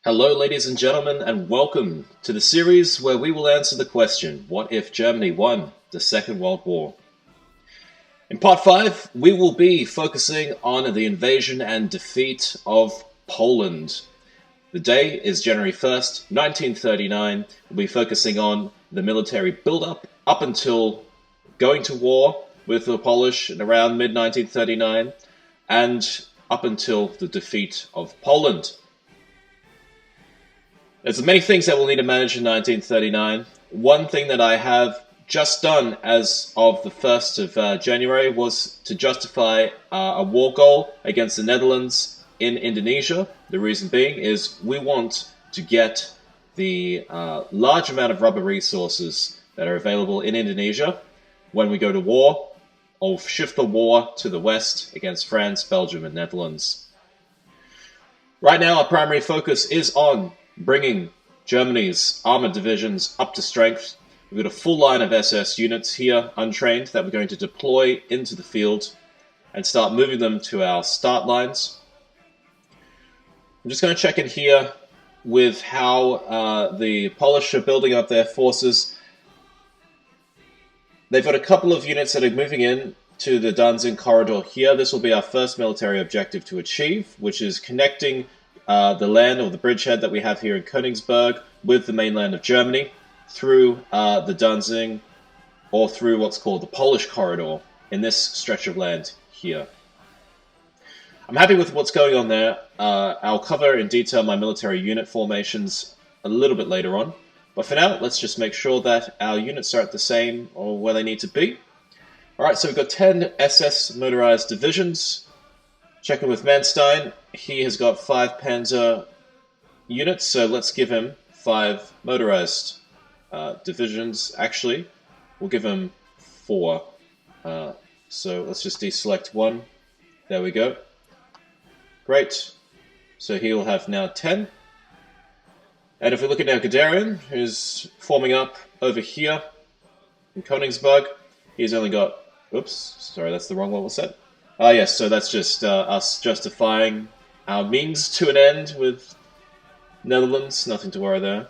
Hello, ladies and gentlemen, and welcome to the series where we will answer the question, what if Germany won the Second World War? In part 5, we will be focusing on the invasion and defeat of Poland. The day is January 1st, 1939. We'll be focusing on the military build-up up until going to war with the Polish in around mid-1939, and up until the defeat of Poland. There's many things that we'll need to manage in 1939. One thing that I have just done as of the 1st of January was to justify a war goal against the Netherlands in Indonesia. The reason being is we want to get the large amount of rubber resources that are available in Indonesia when we go to war, or shift the war to the west against France, Belgium, and Netherlands. Right now, our primary focus is on bringing Germany's armored divisions up to strength. We've got a full line of SS units here, untrained, that we're going to deploy into the field and start moving them to our start lines. I'm just going to check in here with how the Polish are building up their forces. They've got a couple of units that are moving in to the Danzig corridor here. This will be our first military objective to achieve, which is connecting the land or the bridgehead that we have here in Königsberg with the mainland of Germany through the Danzig, or through what's called the Polish corridor in this stretch of land here. I'm happy with what's going on there. I'll cover in detail my military unit formations a little bit later on. But for now, let's just make sure that our units are at the same or where they need to be. Alright, so we've got 10 SS motorized divisions. Checking with Manstein, he has got 5 Panzer units, so let's give him 5 motorized divisions. Actually, we'll give him 4. So let's just deselect 1. There we go. Great. So he will have now 10. And if we look at now Guderian, who's forming up over here in Königsberg, he's only got... Oops, sorry, that's the wrong one we'll set. Yes, so that's just us justifying our means to an end with Netherlands. Nothing to worry there.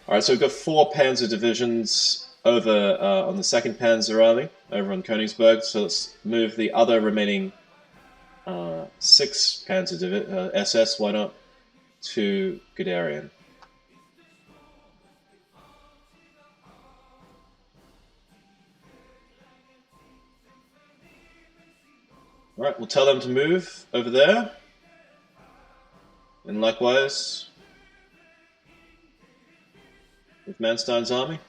Alright, so we've got 4 Panzer divisions over on the 2nd Panzer Army, over on Königsberg. So let's move the other remaining 6 Panzer SS, why not, to Guderian. Alright, we'll tell them to move over there. And likewise with Manstein's army.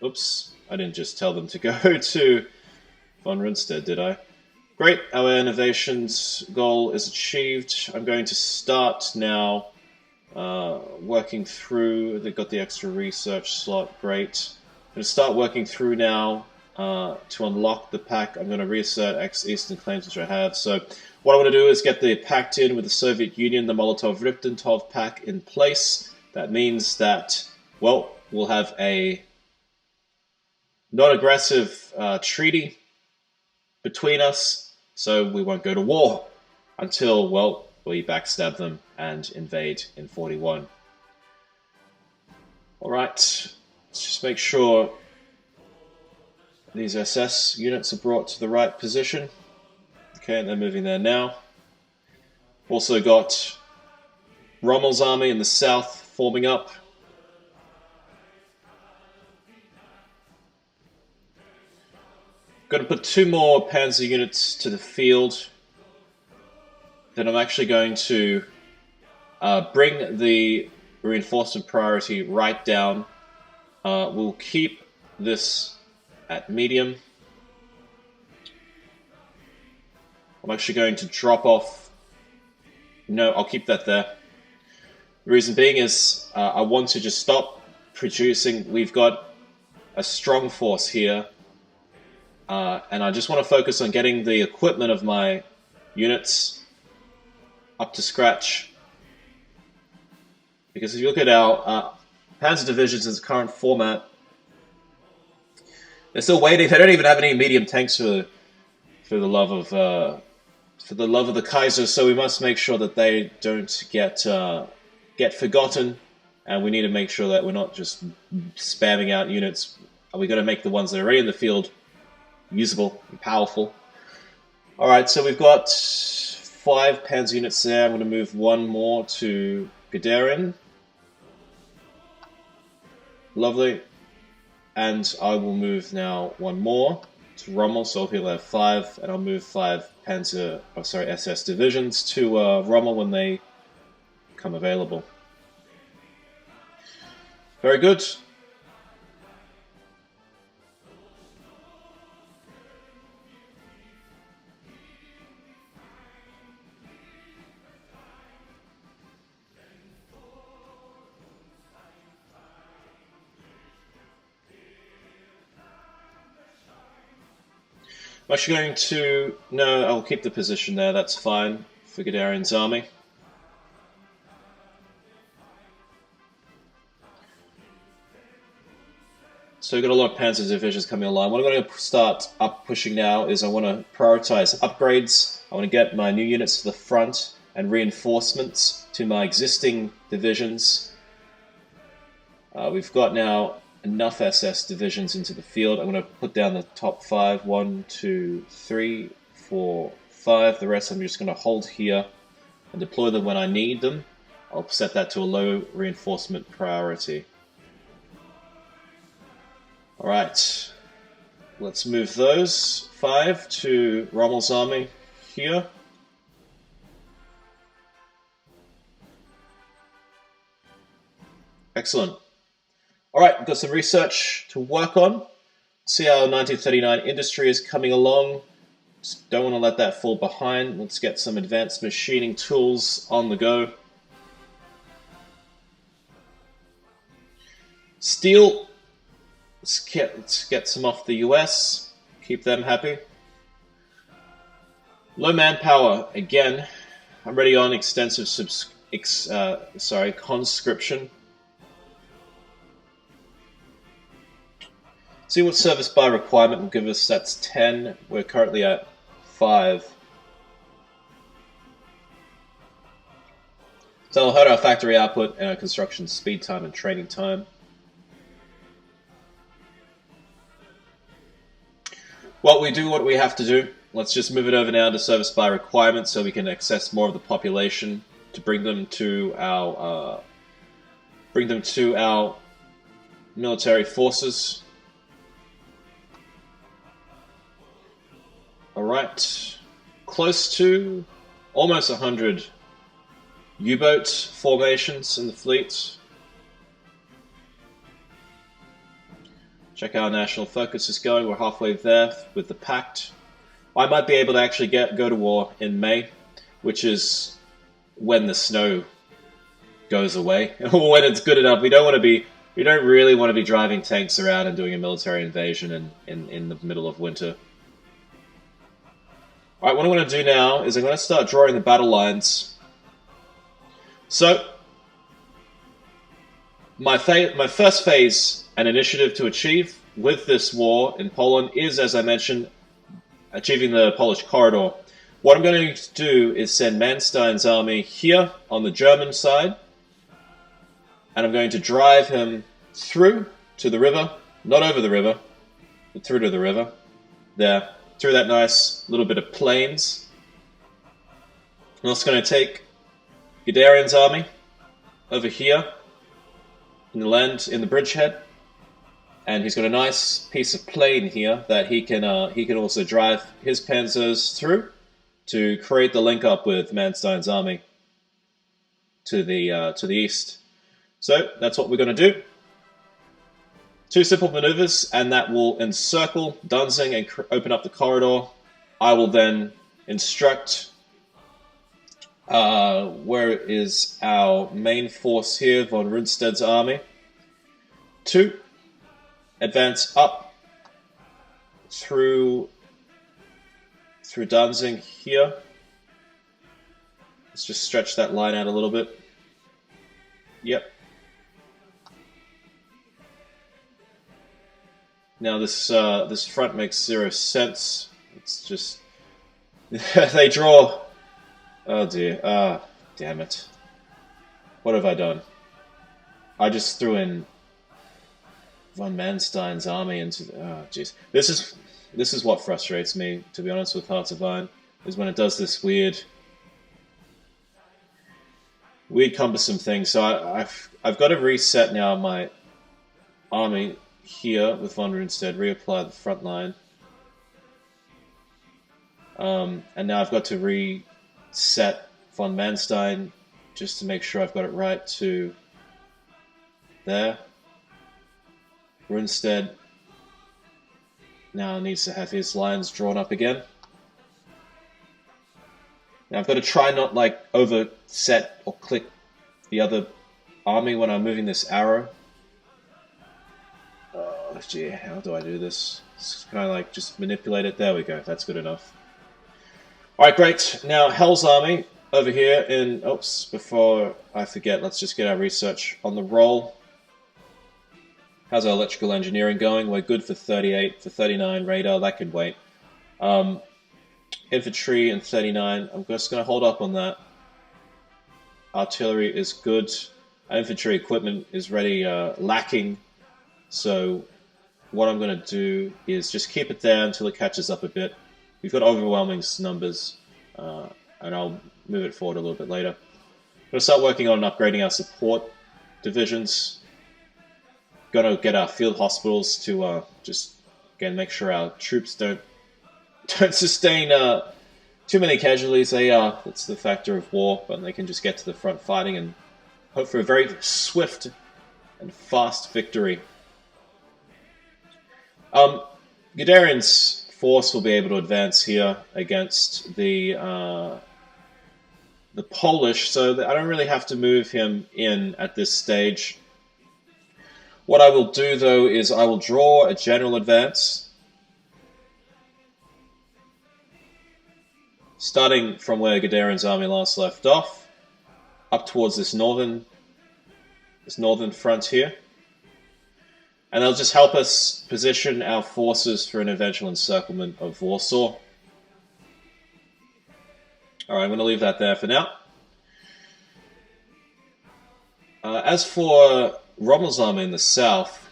Oops, I didn't just tell them to go to von Rundstedt, did I? Great, our innovations goal is achieved. I'm going to start now working through... They've got the extra research slot, great. I'm going to start working through now to unlock the pact. I'm going to reassert ex-Eastern claims, which I have. So what I want to do is get the pact in with the Soviet Union, the Molotov-Ribbentrop Pact in place. That means that, well, we'll have a non-aggressive treaty between us, so we won't go to war until, well, we backstab them and invade in 41. Alright, let's just make sure these SS units are brought to the right position. Okay, they're moving there now. Also got Rommel's army in the south forming up. Got to put 2 more Panzer units to the field. Then I'm actually going to bring the reinforcement priority right down. We'll keep this at medium. I'm actually going to drop off... No, I'll keep that there. The reason being is I want to just stop producing. We've got a strong force here. And I just want to focus on getting the equipment of my units up to scratch. Because if you look at our Panzer divisions in its current format, they're still waiting. They don't even have any medium tanks for the love of the Kaiser. So we must make sure that they don't get get forgotten, and we need to make sure that we're not just spamming out units. We've got to make the ones that are already in the field usable and powerful. Alright, so we've got 5 Panzer units there. I'm going to move one more to Guderian. Lovely. And I will move now one more to Rommel, so he'll have 5, and I'll move 5 SS divisions to Rommel when they come available. Very good. I'm actually going to... No, I'll keep the position there, that's fine, for Guderian's army. So we've got a lot of Panzer divisions coming online. What I'm going to start up pushing now is I want to prioritize upgrades. I want to get my new units to the front and reinforcements to my existing divisions. We've got now enough SS divisions into the field. I'm going to put down the top 5. 1, 2, 3, 4, 5. The rest I'm just going to hold here and deploy them when I need them. I'll set that to a low reinforcement priority. Alright, let's move those 5 to Rommel's army here. Excellent. Alright, we've got some research to work on. See how 1939 industry is coming along. Just don't want to let that fall behind. Let's get some advanced machining tools on the go. Steel. Let's get some off the US. Keep them happy. Low manpower. Again, I'm already on extensive conscription. See what service by requirement will give us. That's 10. We're currently at 5. So it'll hurt our factory output and our construction speed time and training time. Well, we do what we have to do. Let's just move it over now to service by requirement so we can access more of the population to bring them to our military forces. Alright, close to almost 100 U-boat formations in the fleet. Check how our national focus is going. We're halfway there with the pact. I might be able to actually go to war in May, which is when the snow goes away, or when it's good enough. We don't really want to be driving tanks around and doing a military invasion in the middle of winter. Alright, what I'm going to do now is I'm going to start drawing the battle lines. So, my first phase and initiative to achieve with this war in Poland is, as I mentioned, achieving the Polish corridor. What I'm going to do is send Manstein's army here on the German side, and I'm going to drive him through to the river, not over the river, but through to the river, there. Through that nice little bit of plains. I'm also going to take Guderian's army over here in the bridgehead, and he's got a nice piece of plain here that he can also drive his panzers through to create the link up with Manstein's army to the east. So that's what we're going to do. 2 simple maneuvers, and that will encircle Danzig and open up the corridor. I will then instruct where is our main force here, von Rundstedt's army, to advance up through Danzig here. Let's just stretch that line out a little bit. Yep. Now this front makes 0 sense. It's just they draw. Oh dear. Ah, damn it. What have I done? I just threw in von Manstein's army into the... Oh, jeez. This is what frustrates me, to be honest, with Hearts of Iron, is when it does this weird cumbersome thing. So I've got to reset now my army here with von Rundstedt, reapply the front line. And now I've got to reset von Manstein just to make sure I've got it right to there. Rundstedt now needs to have his lines drawn up again. Now I've got to try not like overset or click the other army when I'm moving this arrow. Oh gee, how do I do this? Can I like just manipulate it? There we go, that's good enough. Alright, great. Now Hell's army over here in... Oops, before I forget, let's just get our research on the roll. How's our electrical engineering going? We're good for 38, for 39 radar, that could wait. Infantry and 39, I'm just going to hold up on that. Artillery is good. Our infantry equipment is ready, lacking. So what I'm going to do is just keep it there until it catches up a bit. We've got overwhelming numbers, and I'll move it forward a little bit later. I'm going to start working on upgrading our support divisions. Going to get our field hospitals to just, again, make sure our troops don't sustain too many casualties. That's the factor of war, but they can just get to the front fighting and hope for a very swift and fast victory. Guderian's force will be able to advance here against the Polish, so that I don't really have to move him in at this stage. What I will do, though, is I will draw a general advance, starting from where Guderian's army last left off, up towards this northern front here. And they'll just help us position our forces for an eventual encirclement of Warsaw. Alright, I'm going to leave that there for now. As for Rommel's army in the south,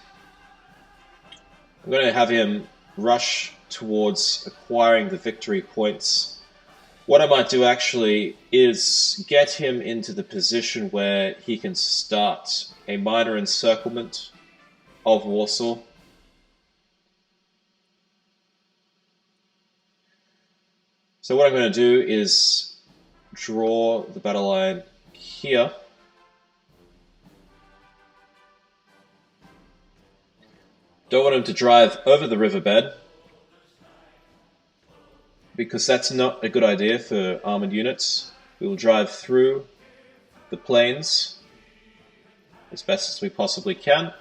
I'm going to have him rush towards acquiring the victory points. What I might do actually is get him into the position where he can start a minor encirclement of Warsaw. So what I'm going to do is draw the battle line here. Don't want him to drive over the riverbed, because that's not a good idea for armored units. We will drive through the plains as best as we possibly can.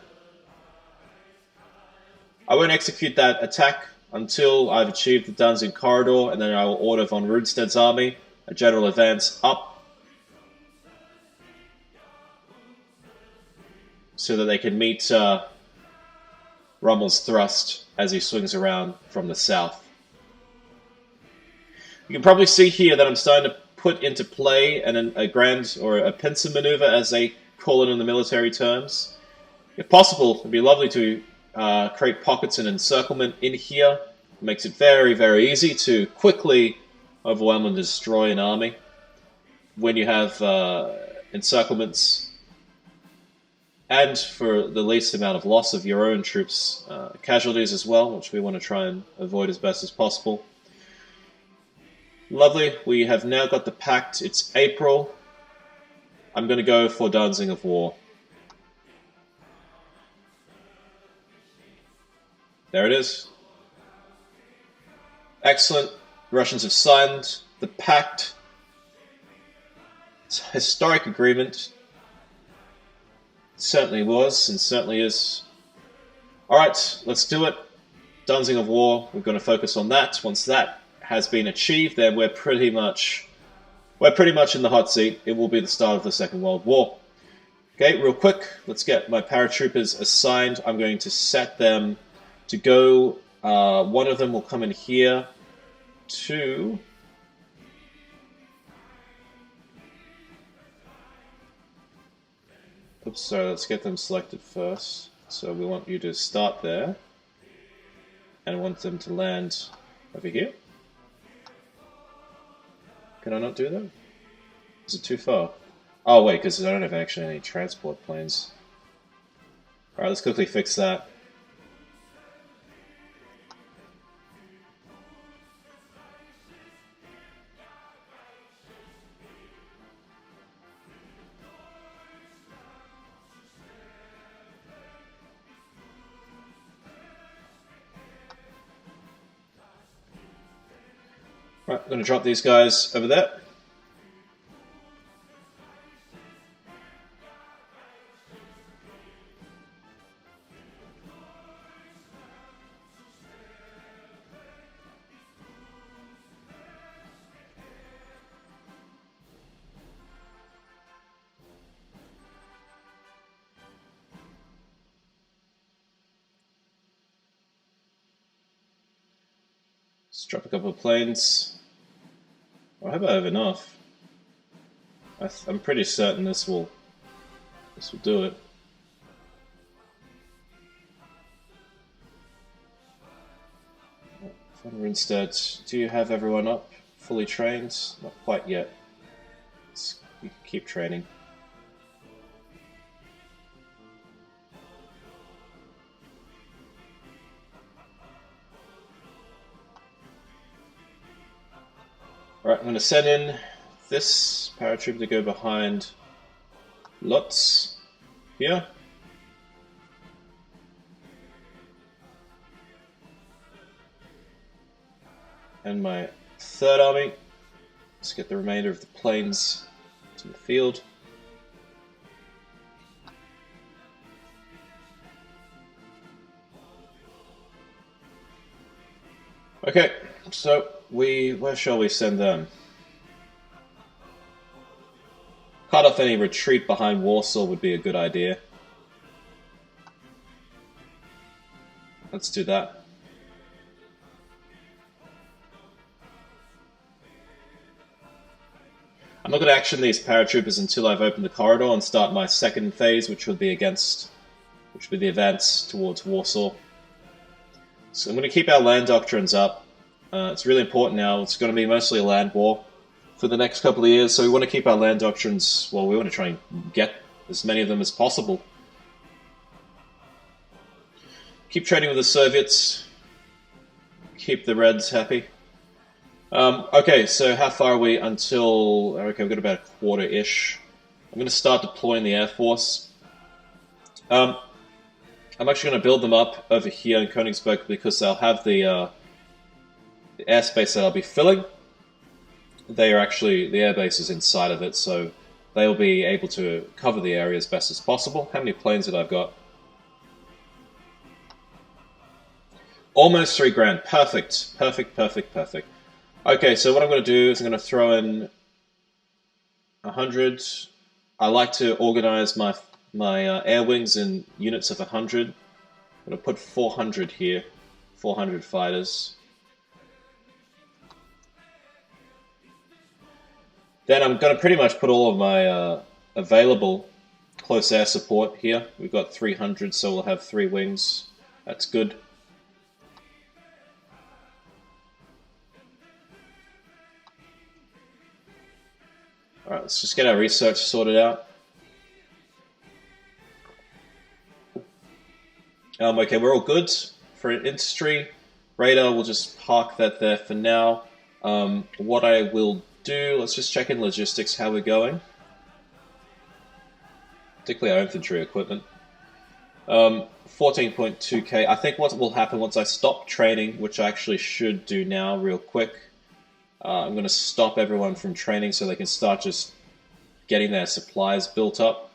I won't execute that attack until I've achieved the Danzig corridor, and then I will order von Rundstedt's army a general advance up so that they can meet Rommel's thrust as he swings around from the south. You can probably see here that I'm starting to put into play a grand, or a pincer maneuver as they call it in the military terms. If possible, it'd be lovely to create pockets and encirclement in here. It makes it very, very easy to quickly overwhelm and destroy an army when you have encirclements, and for the least amount of loss of your own troops, casualties as well, which we want to try and avoid as best as possible. Lovely, we have now got the pact. It's April. I'm going to go for Danzig of War. There it is. Excellent. The Russians have signed the pact. It's a historic agreement. It certainly was, and certainly is. Alright, let's do it. Danzig of War, we're going to focus on that. Once that has been achieved, then we're pretty much in the hot seat. It will be the start of the Second World War. Okay, real quick, let's get my paratroopers assigned. I'm going to set them to go. One of them will come in here to Oops, sorry, let's get them selected first. So we want you to start there. And I want them to land over here. Can I not do that? Is it too far? Oh wait, because I don't have actually any transport planes. Alright, let's quickly fix that. Right, I'm going to drop these guys over there. Let's drop a couple of planes. I hope I have enough. I'm pretty certain this will do it. Instead, do you have everyone up, fully trained? Not quite yet. You can keep training. Alright, I'm going to send in this paratrooper to go behind Lutz here. And my third army. Let's get the remainder of the planes to the field. Okay, so where shall we send them? Cut off any retreat behind Warsaw would be a good idea. Let's do that. I'm not going to action these paratroopers until I've opened the corridor and start my second phase, which would be the advance towards Warsaw. So I'm going to keep our land doctrines up. It's really important now. It's going to be mostly a land war for the next couple of years, so we want to keep our land doctrines, well, we want to try and get as many of them as possible. Keep trading with the Soviets. Keep the Reds happy. Okay, so how far are we until... Okay, we've got about a quarter-ish. I'm going to start deploying the Air Force. I'm actually going to build them up over here in Königsberg because they'll have the airspace that I'll be filling. They are actually... the airbase is inside of it, so they'll be able to cover the area as best as possible. How many planes did I've got? Almost 3 grand. Perfect. Perfect, perfect, perfect. Okay, so what I'm going to do is I'm going to throw in 100. I like to organize my air wings in units of 100. I'm going to put 400 here, 400 fighters. Then I'm going to pretty much put all of my available close air support here. We've got 300, so we'll have 3 wings. That's good. Alright, let's just get our research sorted out. Okay, we're all good. For industry, radar, we'll just park that there for now. What I will do, let's just check in logistics, how we're going. Particularly our infantry equipment. 14.2k. I think what will happen once I stop training, which I actually should do now real quick, I'm going to stop everyone from training so they can start just getting their supplies built up.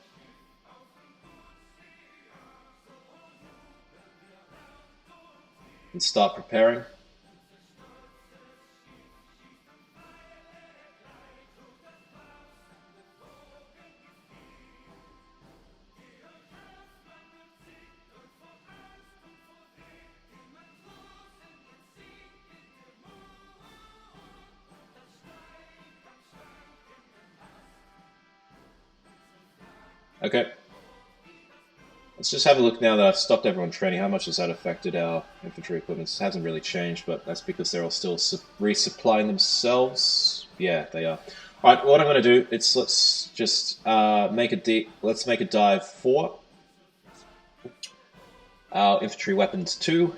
And start preparing. Okay. Let's just have a look now that I've stopped everyone training. How much has that affected our infantry equipment? It hasn't really changed, but that's because they're all still resupplying themselves. Yeah, they are. All right, what I'm going to do is let's just make a dive for our infantry weapons 2.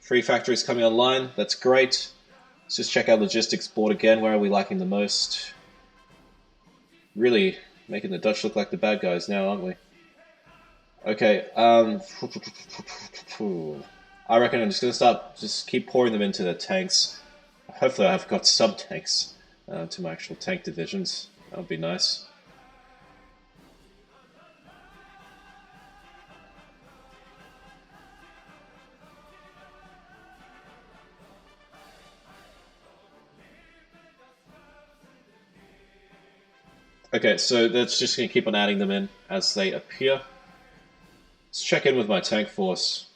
Free factories coming online, that's great. Let's just check our logistics board again. Where are we lacking the most? Really making the Dutch look like the bad guys now, aren't we? Okay, I reckon I'm just going to just keep pouring them into the tanks. Hopefully I've got some tanks to my actual tank divisions. That would be nice. Okay, so that's just going to keep on adding them in as they appear. Let's check in with my tank force.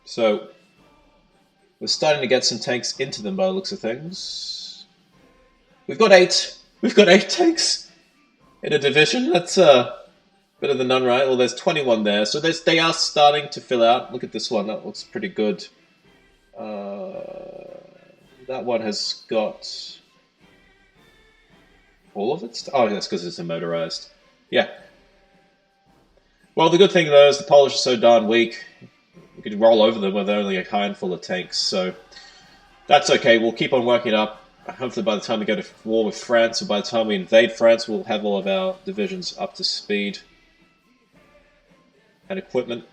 So, we're starting to get some tanks into them by the looks of things. We've got 8. We've got 8 tanks in a division. That's better than none, right? Well, there's 21 there. So they are starting to fill out. Look at this one. That looks pretty good. That one has got all of it. Oh, that's because it's a motorized. Yeah. Well, the good thing, though, is the Polish are so darn weak. We could roll over them with only a handful of tanks. So that's okay. We'll keep on working it up. Hopefully by the time we go to war with France, or by the time we invade France, we'll have all of our divisions up to speed and equipment.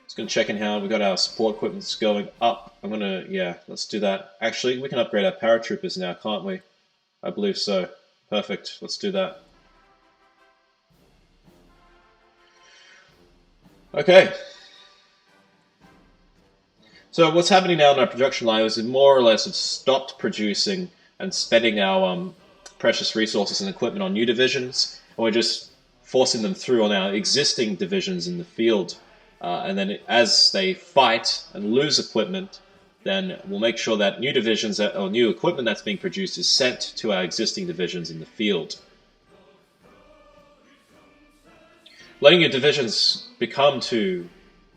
Just going to check in how we got our support equipment going up. I'm going to, yeah, let's do that. Actually, we can upgrade our paratroopers now, can't we? I believe so. Perfect. Let's do that. Okay. So what's happening now in our production line is we more or less have stopped producing and spending our precious resources and equipment on new divisions, and we're just forcing them through on our existing divisions in the field. And then as they fight and lose equipment, then we'll make sure that new divisions or new equipment that's being produced is sent to our existing divisions in the field. Letting your divisions become too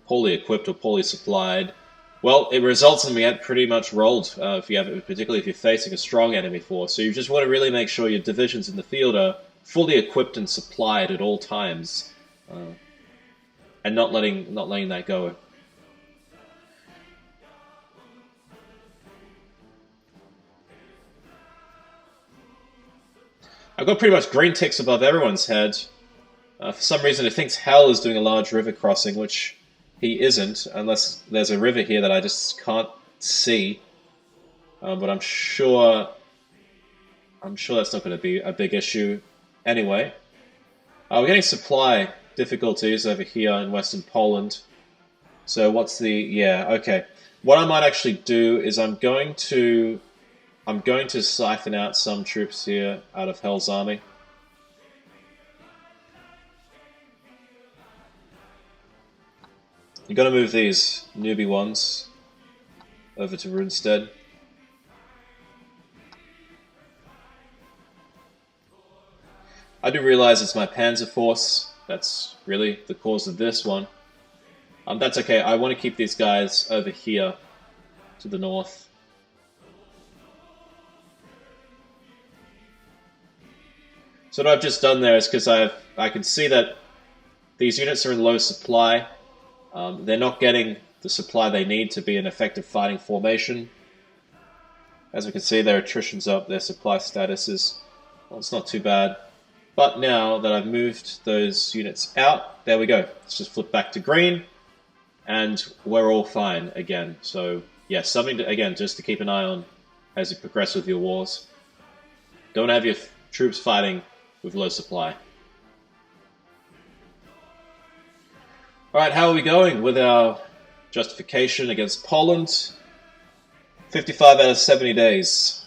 poorly equipped or poorly supplied, well, it results in being pretty much rolled, particularly if you're facing a strong enemy force. So you just want to really make sure your divisions in the field are fully equipped and supplied at all times, and not letting that go. I've got pretty much green ticks above everyone's head. For some reason, it thinks Hell is doing a large river crossing, which he isn't, unless there's a river here that I just can't see. But I'm sure that's not going to be a big issue anyway. We're getting supply difficulties over here in Western Poland. So what's the... yeah, okay. What I might actually do is I'm going to siphon out some troops here out of Hell's army. You're going to move these newbie ones over to Runestead. I do realize it's my Panzer force that's really the cause of this one. That's okay. I want to keep these guys over here to the north. So what I've just done there is because I can see that these units are in low supply. They're not getting the supply they need to be an effective fighting formation. As we can see, their attrition's up, their supply status is, well, it's not too bad. But now that I've moved those units out, there we go. Let's just flip back to green, and we're all fine again. So yeah, something to, again, just to keep an eye on as you progress with your wars. Don't have your troops fighting with low supply. Alright, how are we going with our justification against Poland? 55 out of 70 days.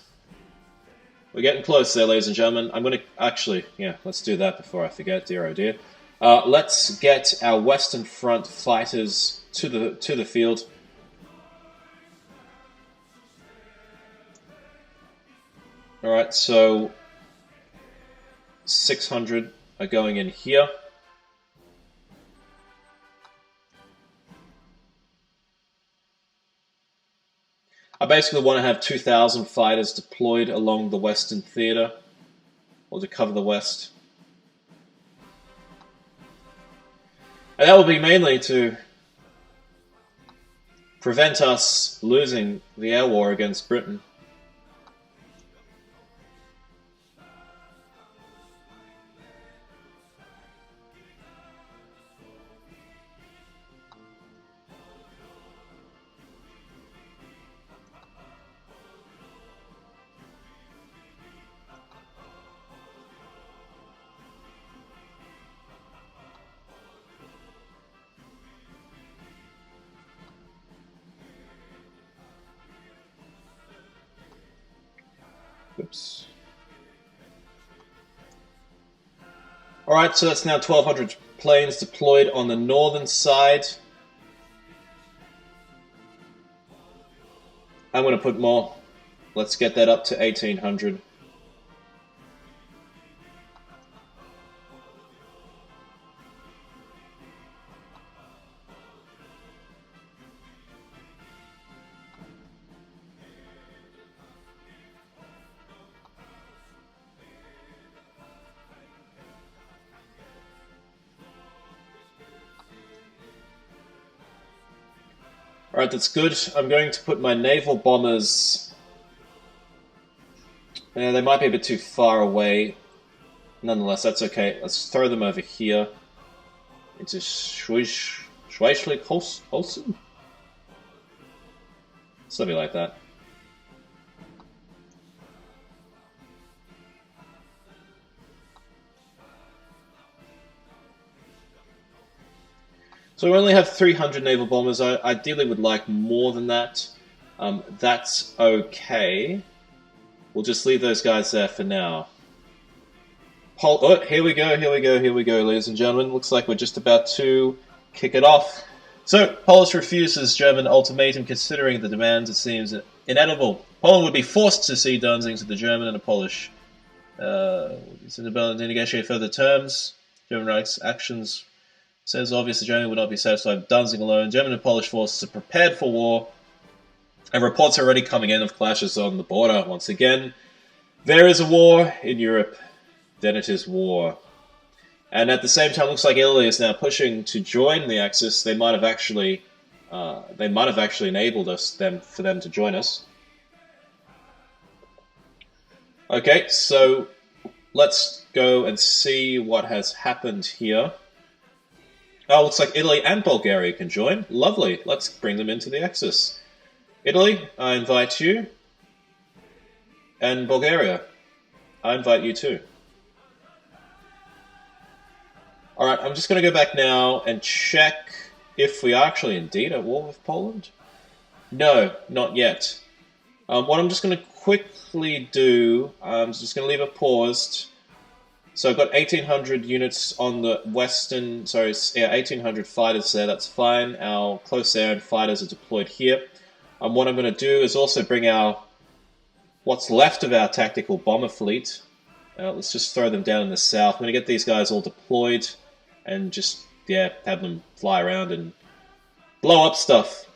We're getting close there, ladies and gentlemen. I'm going to... actually, yeah, let's do that before I forget, dear oh dear. Let's get our Western Front fighters to the field. All right, so 600 are going in here. I basically want to have 2,000 fighters deployed along the Western Theater, or to cover the West. And that will be mainly to prevent us losing the air war against Britain. Oops. Alright, so that's now 1,200 planes deployed on the northern side. I'm going to put more. Let's get that up to 1,800. Alright, that's good. I'm going to put my naval bombers... Yeah, they might be a bit too far away. Nonetheless, that's okay. Let's throw them over here. Into Schleswig-Holstein? Something like that. So we only have 300 naval bombers. I ideally would like more than that. That's okay. We'll just leave those guys there for now. Oh, here we go, ladies and gentlemen. Looks like we're just about to kick it off. So, Polish refuses German ultimatum, considering the demands. It seems inedible. Poland would be forced to cede Danzig to the German and the Polish. It's inability to negotiate further terms. German Reich's actions... Says obviously Germany would not be satisfied with Danzig alone. German and Polish forces are prepared for war, and reports are already coming in of clashes on the border. Once again, there is a war in Europe, then it is war. And at the same time, looks like Italy is now pushing to join the Axis. They might have actually enabled for them to join us. Okay, so let's go and see what has happened here. Oh, looks like Italy and Bulgaria can join. Lovely. Let's bring them into the Axis. Italy, I invite you. And Bulgaria, I invite you too. Alright, I'm just going to go back now and check if we are actually indeed at war with Poland. No, not yet. What I'm just going to quickly do, I'm just going to leave it paused. So I've got 1,800 units on the western, 1,800 fighters there, that's fine. Our close air and fighters are deployed here. What I'm going to do is also bring what's left of our tactical bomber fleet. Let's just throw them down in the south. I'm going to get these guys all deployed and just, have them fly around and blow up stuff.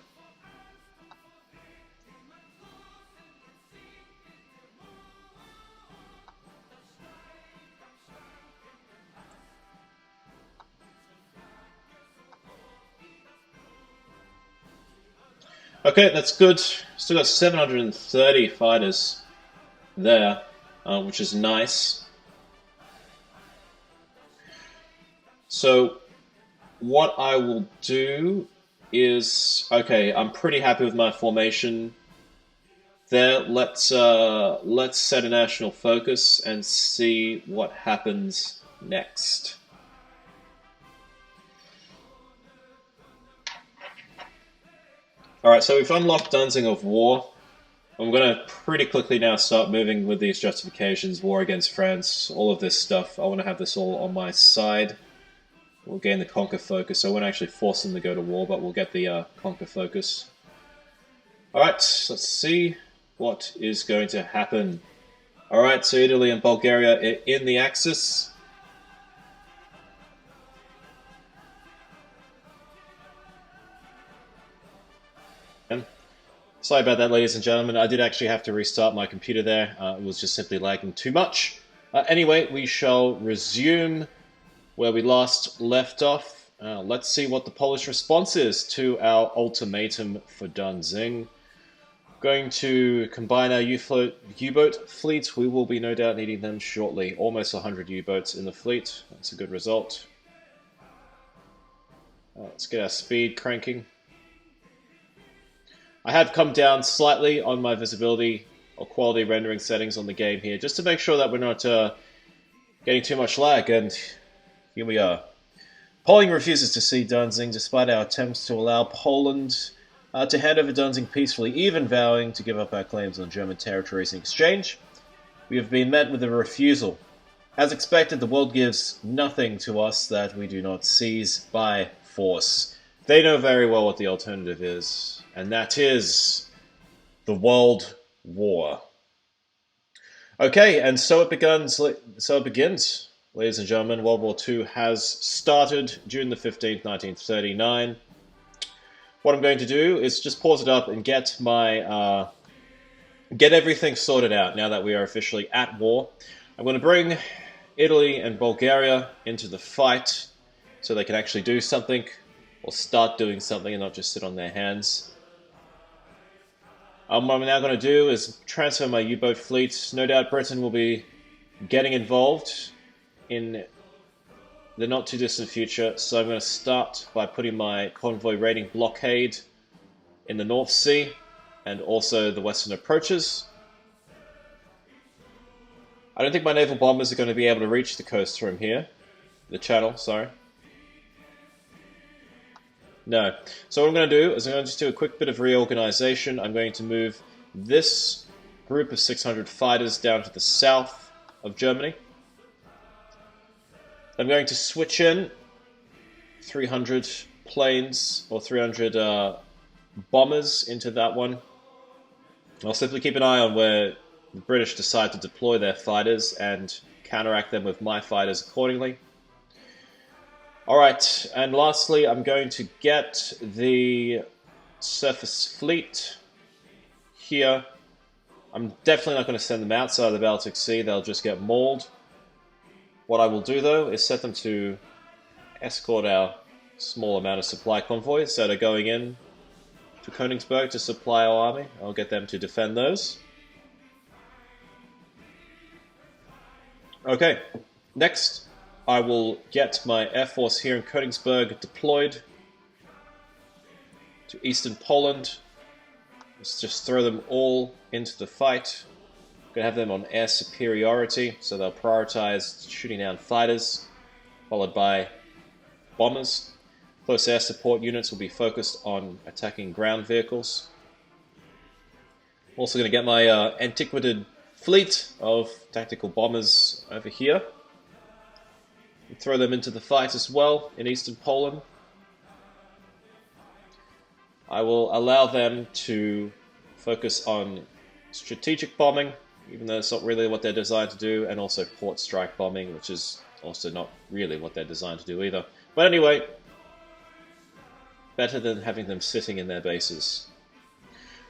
Okay, that's good. Still got 730 fighters there, which is nice. So, what I will do is... Okay, I'm pretty happy with my formation there. Let's set a national focus and see what happens next. Alright, so we've unlocked Danzig of War. I'm going to pretty quickly now start moving with these justifications, war against France, all of this stuff. I want to have this all on my side. We'll gain the conquer focus, so I won't actually force them to go to war, but we'll get the conquer focus. Alright, let's see what is going to happen. Alright, so Italy and Bulgaria are in the Axis. Sorry about that, ladies and gentlemen. I did actually have to restart my computer there. It was just simply lagging too much. Anyway, we shall resume where we last left off. Let's see what the Polish response is to our ultimatum for Danzig. Going to combine our U-boat fleet. We will be no doubt needing them shortly. Almost 100 U-boats in the fleet. That's a good result. Let's get our speed cranking. I have come down slightly on my visibility or quality rendering settings on the game here, just to make sure that we're not getting too much lag, and here we are. Poland refuses to cede Danzig despite our attempts to allow Poland to hand over Danzig peacefully, even vowing to give up our claims on German territories in exchange. We have been met with a refusal. As expected, the world gives nothing to us that we do not seize by force. They know very well what the alternative is, and that is the World War. Okay, and so it begins, ladies and gentlemen. World War II has started June the 15th, 1939. What I'm going to do is just pause it up and get my get everything sorted out now that we are officially at war. I'm going to bring Italy and Bulgaria into the fight so they can actually do something, or start doing something, and not just sit on their hands. What I'm now going to do is transfer my U-boat fleet. No doubt Britain will be getting involved in the not too distant future, so I'm going to start by putting my convoy raiding blockade in the North Sea and also the western approaches. I don't think my naval bombers are going to be able to reach the coast from here. The channel, sorry. No. So what I'm going to do is I'm going to just do a quick bit of reorganization. I'm going to move this group of 600 fighters down to the south of Germany. I'm going to switch in 300 planes or 300 bombers into that one. I'll simply keep an eye on where the British decide to deploy their fighters and counteract them with my fighters accordingly. Alright, and lastly, I'm going to get the surface fleet here. I'm definitely not going to send them outside of the Baltic Sea, they'll just get mauled. What I will do, though, is set them to escort our small amount of supply convoys that are going in to Königsberg to supply our army. I'll get them to defend those. Okay, next I will get my air force here in Königsberg deployed to eastern Poland. Let's just throw them all into the fight. I'm going to have them on air superiority, so they'll prioritize shooting down fighters, followed by bombers. Close air support units will be focused on attacking ground vehicles. I'm also going to get my antiquated fleet of tactical bombers over here. Throw them into the fight as well in eastern Poland. I will allow them to focus on strategic bombing, even though it's not really what they're designed to do, and also port strike bombing, which is also not really what they're designed to do either. But anyway, better than having them sitting in their bases.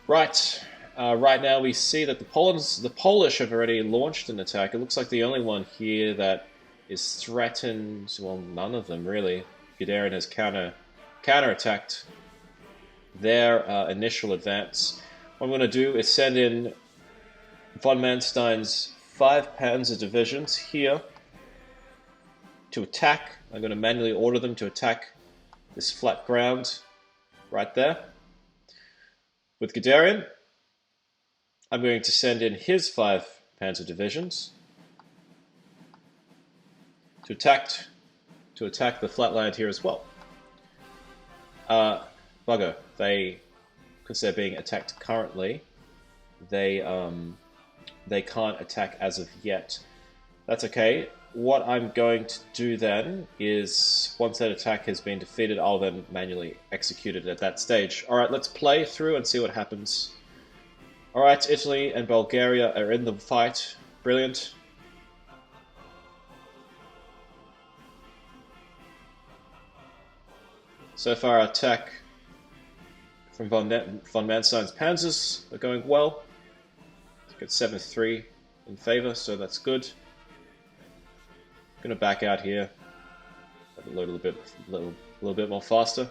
Right, right now we see that the Polish have already launched an attack. It looks like the only one here that is threatened, well, none of them really. Guderian has counterattacked their initial advance. What I'm going to do is send in von Manstein's 5 Panzer divisions here to attack. I'm going to manually order them to attack this flat ground right there. With Guderian, I'm going to send in his 5 Panzer divisions to attack the flatland here as well. Bugger, because they're being attacked currently, they can't attack as of yet. That's okay. what I'm going to do then is, once that attack has been defeated, I'll then manually execute it at that stage. Alright, let's play through and see what happens. Alright, Italy and Bulgaria are in the fight. Brilliant. So far, our attack from von Manstein's panzers are going well. Got 7-3 in favor, so that's good. Gonna back out here. Load a little bit more faster.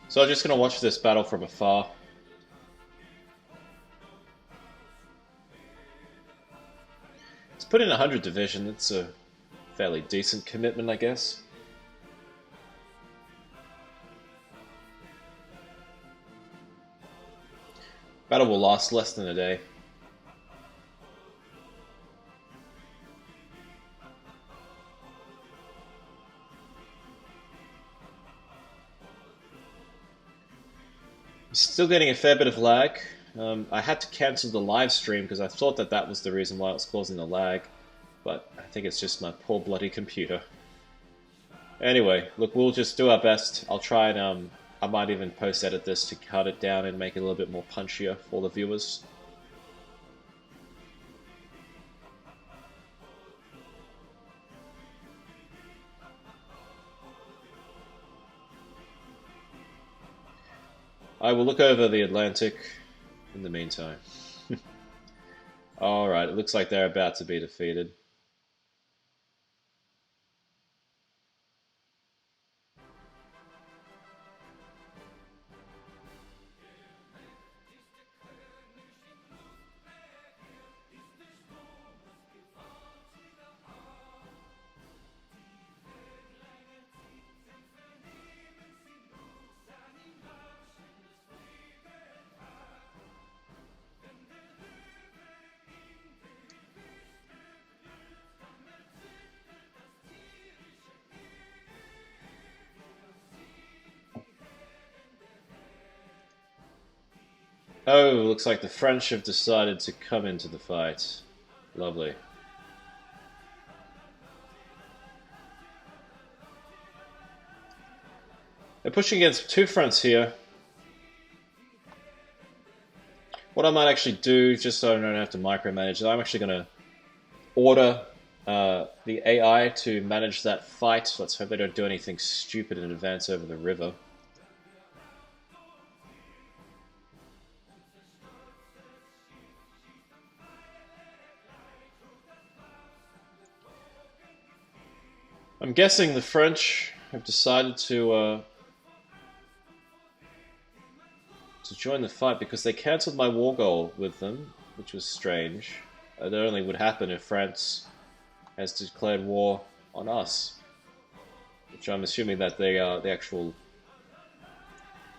So I'm just gonna watch this battle from afar. Put in 100 division, that's a fairly decent commitment, I guess. Battle will last less than a day. Still getting a fair bit of lag. I had to cancel the live stream because I thought that was the reason why it was causing the lag, but I think it's just my poor bloody computer. Anyway, look, we'll just do our best. I'll try and I might even post-edit this to cut it down and make it a little bit more punchier for the viewers. I will look over the Atlantic in the meantime. Alright, it looks like they're about to be defeated. Oh, looks like the French have decided to come into the fight. Lovely. They're pushing against two fronts here. What I might actually do, just so I don't have to micromanage it, I'm actually going to order the AI to manage that fight. Let's hope they don't do anything stupid in advance over the river. I'm guessing the French have decided to join the fight because they cancelled my war goal with them, which was strange. That only would happen if France has declared war on us, which I'm assuming that they are the actual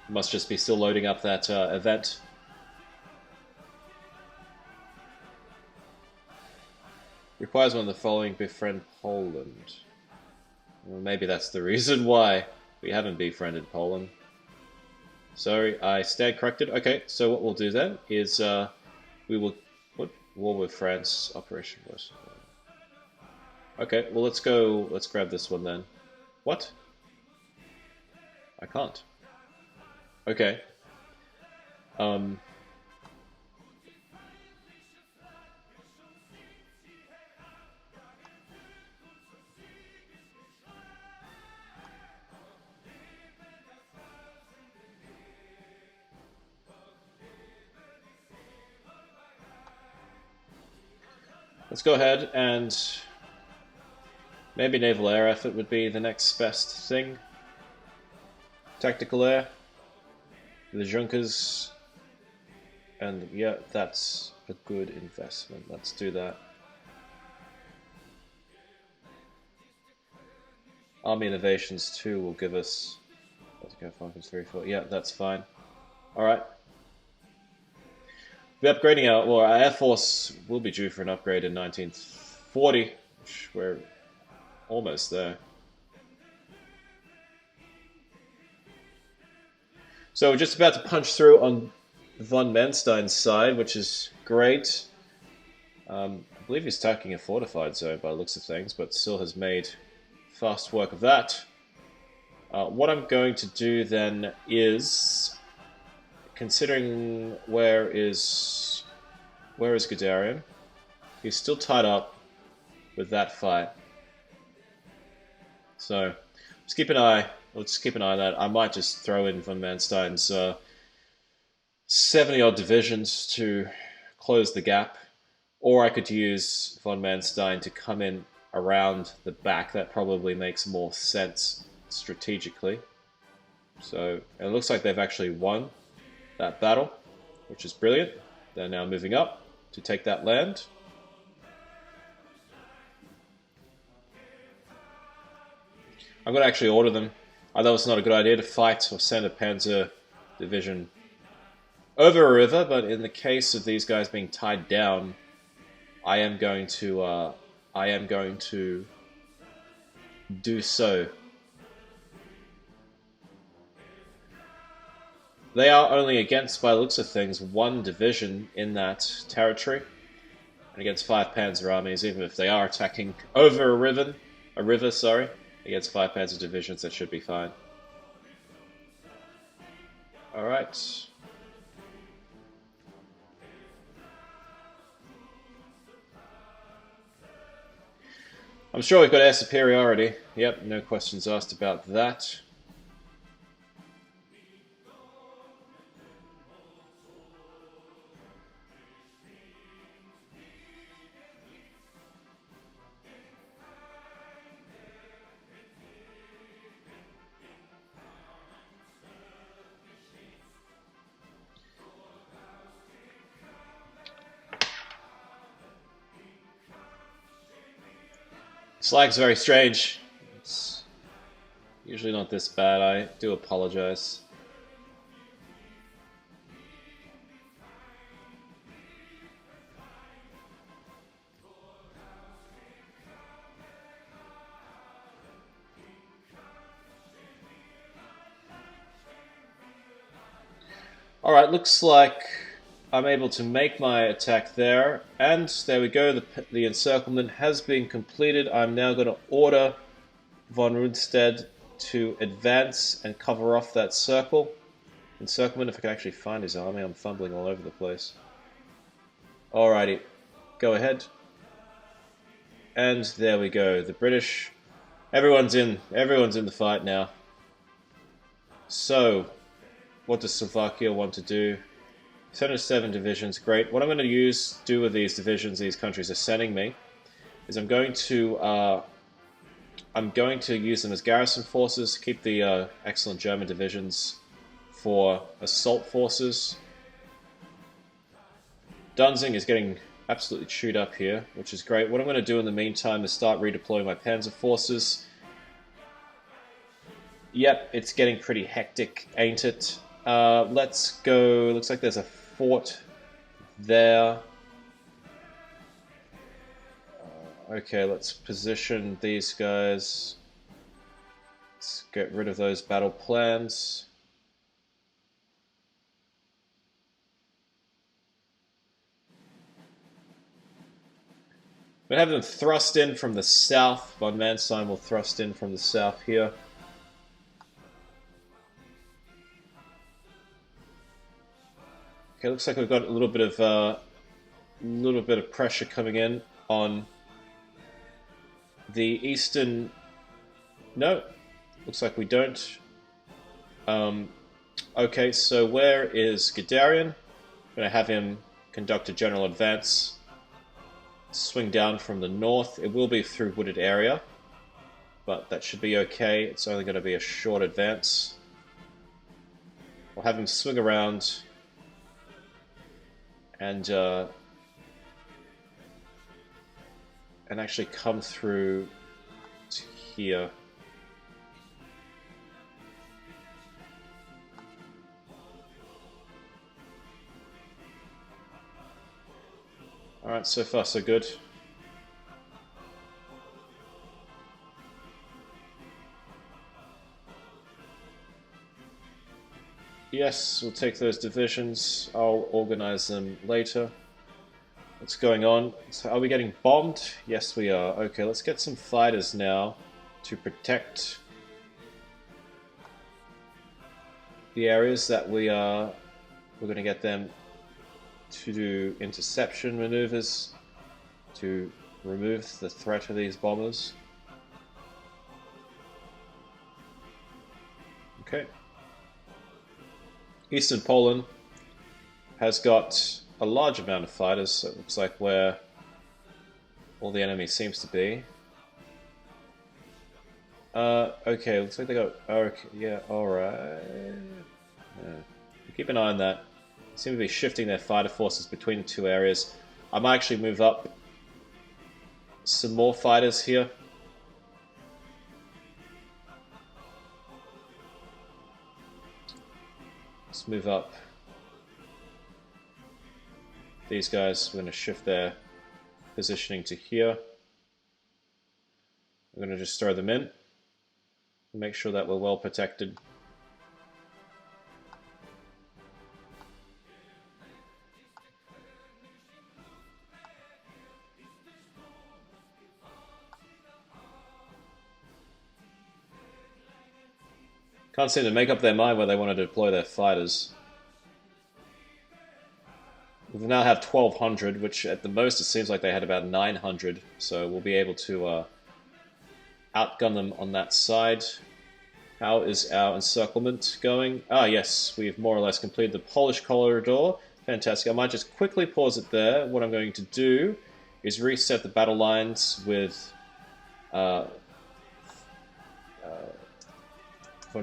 must just be still loading up that event. Requires one of the following: befriend Poland. Well, maybe that's the reason why we haven't befriended Poland. Sorry, I stand corrected. Okay, so what we'll do then is we will put war with France, Operation Warsaw. Okay, well let's grab this one then. What? I can't. Okay. Let's go ahead and maybe naval air effort would be the next best thing. Tactical air, the Junkers, and yeah, that's a good investment. Let's do that. Army Innovations 2 will give us... Let's go 5 3 4. Yeah, that's fine. Alright. We're upgrading our Air Force will be due for an upgrade in 1940, which we're almost there. So we're just about to punch through on von Manstein's side, which is great. I believe he's attacking a fortified zone by the looks of things, but still has made fast work of that. What I'm going to do then is, considering where is Guderian? He's still tied up with that fight. So just keep an eye. Let's keep an eye on that. I might just throw in von Manstein's 70-odd divisions to close the gap, or I could use von Manstein to come in around the back. That probably makes more sense strategically. So it looks like they've actually won that battle, which is brilliant. They're now moving up to take that land. I'm going to actually order them. I thought it's not a good idea to fight or send a panzer division over a river, but in the case of these guys being tied down, I am going to do so. They are only against, by the looks of things, 1 division in that territory, and against 5 panzer armies. Even if they are attacking over a river, against 5 panzer divisions, that should be fine. All right. I'm sure we've got air superiority. Yep, no questions asked about that. This lag's very strange. It's usually not this bad. I do apologize. Alright, looks like I'm able to make my attack there, and there we go, the encirclement has been completed. I'm now going to order von Rundstedt to advance and cover off that circle. Encirclement, if I can actually find his army, I'm fumbling all over the place. Alrighty, go ahead. And there we go, the British, everyone's in the fight now. So, what does Slovakia want to do? 7 divisions, great. What I'm going to do with these divisions these countries are sending me is I'm going to use them as garrison forces, keep the excellent German divisions for assault forces. Danzig is getting absolutely chewed up here, which is great. What I'm going to do in the meantime is start redeploying my panzer forces. Yep, it's getting pretty hectic, ain't it? Let's go. Looks like there's a fort there. Okay, let's position these guys. Let's get rid of those battle plans. We're going to have them thrust in from the south. Von Manstein will thrust in from the south here. Okay, looks like we've got a little bit of pressure coming in on the eastern. No, looks like we don't. Okay, so where is Guderian? I'm going to have him conduct a general advance, swing down from the north. It will be through wooded area, but that should be okay. It's only going to be a short advance. We'll have him swing around and actually come through to here. Alright, so far so good. Yes, we'll take those divisions. I'll organize them later. What's going on? So are we getting bombed? Yes, we are. Okay, let's get some fighters now to protect the areas that we're going to get them to do interception maneuvers to remove the threat of these bombers. Okay. Eastern Poland has got a large amount of fighters, so it looks like where all the enemy seems to be. Okay, looks like they got... Okay, yeah, alright. Yeah. Keep an eye on that. They seem to be shifting their fighter forces between the two areas. I might actually move up some more fighters here. Let's move up. These guys, we're going to shift their positioning to here. We're going to just throw them in. Make sure that we're well protected. Can't seem to make up their mind where they want to deploy their fighters. We now have 1,200, which at the most it seems like they had about 900, so we'll be able to outgun them on that side. How is our encirclement going? Ah, yes, we've more or less completed the Polish corridor. Fantastic. I might just quickly pause it there. What I'm going to do is reset the battle lines with von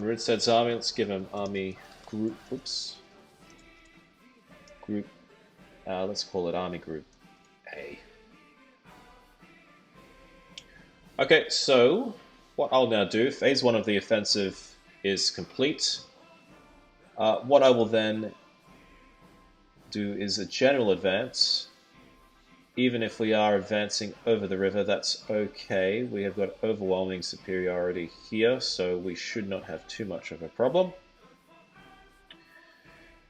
Rundstedt's army. Let's give him army group. Oops. Group. Let's call it army group A. Okay, so what I'll now do, phase 1 of the offensive is complete. What I will then do is a general advance. Even if we are advancing over the river, that's okay. We have got overwhelming superiority here, so we should not have too much of a problem.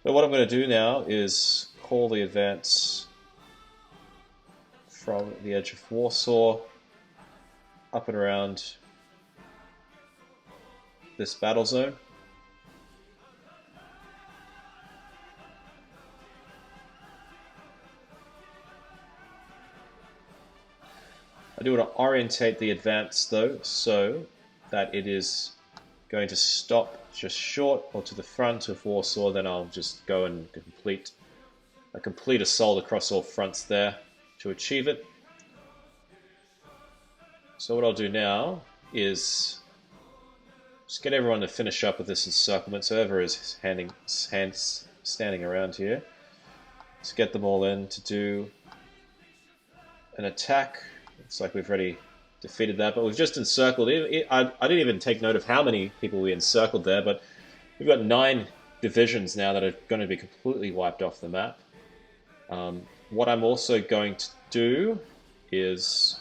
So what I'm going to do now is call the advance from the edge of Warsaw up and around this battle zone. I do want to orientate the advance though, so that it is going to stop just short or to the front of Warsaw. Then I'll just go and complete a complete assault across all fronts there to achieve it. So what I'll do now is just get everyone to finish up with this encirclement. So whoever is standing around here, let's get them all in to do an attack. It's like we've already defeated that, but we've just encircled it. I didn't even take note of how many people we encircled there, but we've got 9 divisions now that are going to be completely wiped off the map. What I'm also going to do is,